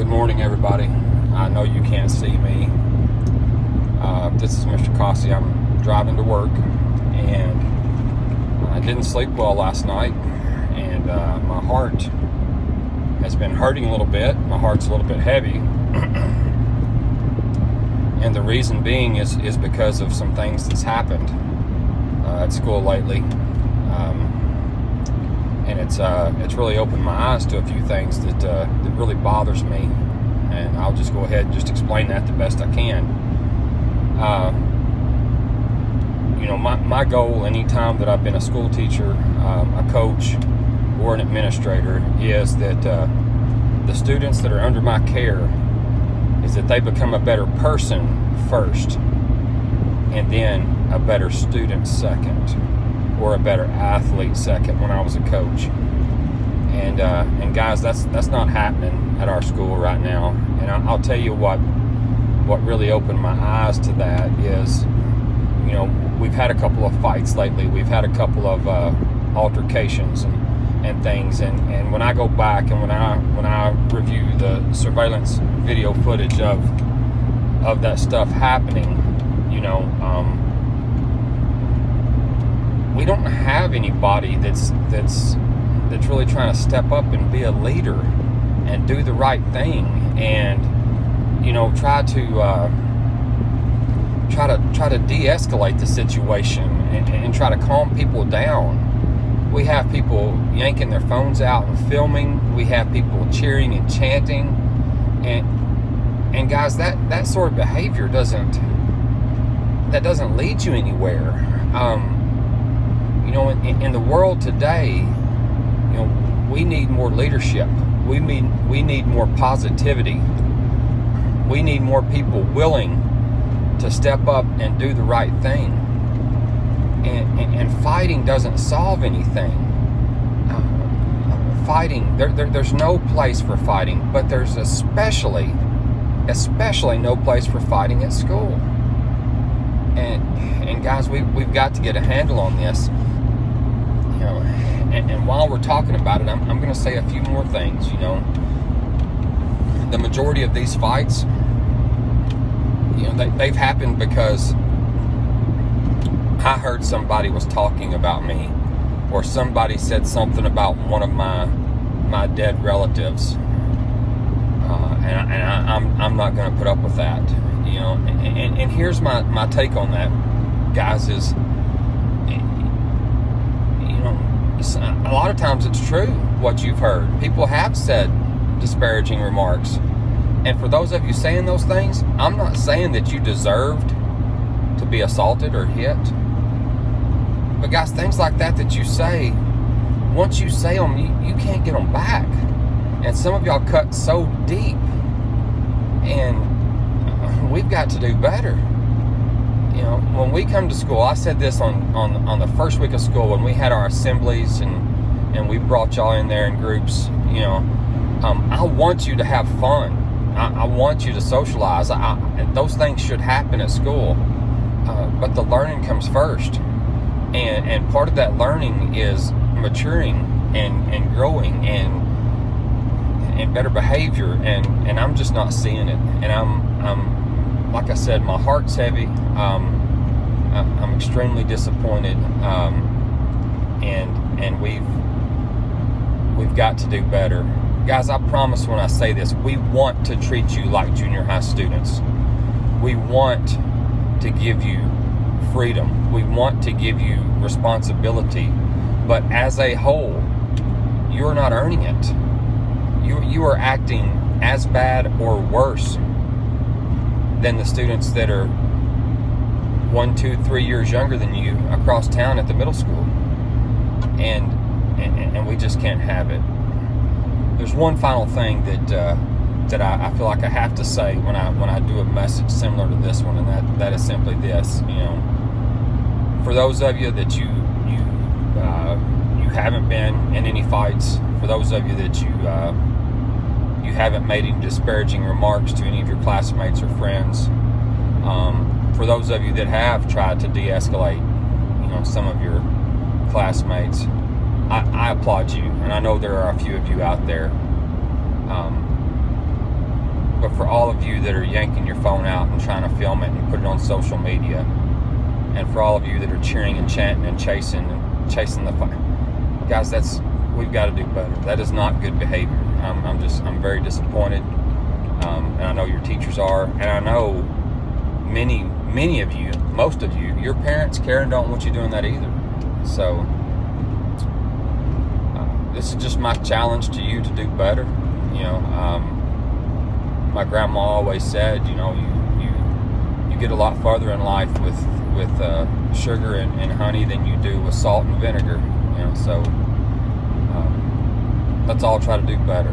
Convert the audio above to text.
morning, everybody. I know you can't see me. This is Mr. Cossey. I'm driving to work, and I didn't sleep well last night, and my heart has been hurting a little bit. My heart's a little bit heavy, and the reason being is because of some things that's happened at school lately, and it's really opened my eyes to a few things that really bothers me, and I'll just go ahead and just explain that the best I can. My goal anytime that I've been a school teacher, a coach, or an administrator is that the students that are under my care is that they become a better person first, and then a better student second, or a better athlete second when I was a coach. And guys, that's not happening at our school right now. And I'll tell you what really opened my eyes to that is, we've had a couple of fights lately. We've had a couple of altercations and things. And when I go back and when I review the surveillance video footage of that stuff happening, we don't have anybody that's really trying to step up and be a leader and do the right thing and try to de-escalate the situation and try to calm people down. We have people yanking their phones out and filming. We have people cheering and chanting, and guys, that sort of behavior doesn't lead you anywhere. In the world today, we need more leadership. We need more positivity. We need more people willing to step up and do the right thing. And fighting doesn't solve anything. Fighting, there's no place for fighting, but there's especially no place for fighting at school. And guys, we've got to get a handle on this. And while we're talking about it, I'm going to say a few more things. The majority of these fights, they've happened because I heard somebody was talking about me, or somebody said something about one of my dead relatives, and I'm not going to put up with that. And here's my take on that, guys, is a lot of times it's true what you've heard. People have said disparaging remarks. And for those of you saying those things, I'm not saying that you deserved to be assaulted or hit. But guys, things like that you say, once you say them, you can't get them back. And some of y'all cut so deep. And we've got to do better. When we come to school, I said this on the first week of school when we had our assemblies and we brought y'all in there in groups. I want you to have fun. I want you to socialize. Those things should happen at school, but the learning comes first. And part of that learning is maturing and growing and better behavior. And I'm just not seeing it. And I'm like I said, my heart's heavy. I'm extremely disappointed, and we've got to do better, guys. I promise when I say this, we want to treat you like junior high students. We want to give you freedom. We want to give you responsibility, but as a whole, you're not earning it. You are acting as bad or worse than the students that are 1, 2, 3 years younger than you across town at the middle school, and we just can't have it. There's one final thing that I feel like I have to say when I do a message similar to this one, and that is simply this. For those of you that you haven't been in any fights, for those of you that you haven't made any disparaging remarks to any of your classmates or friends, for those of you that have tried to de-escalate, some of your classmates, I applaud you, and I know there are a few of you out there. but for all of you that are yanking your phone out and trying to film it and put it on social media, and for all of you that are cheering and chanting and chasing the fire, guys, we've got to do better. That is not good behavior. I'm very disappointed, and I know your teachers are, and I know many of you, most of you, your parents care and don't want you doing that either. So this is just my challenge to you to do better. My grandma always said, you get a lot farther in life with sugar and honey than you do with salt and vinegar. So let's all try to do better.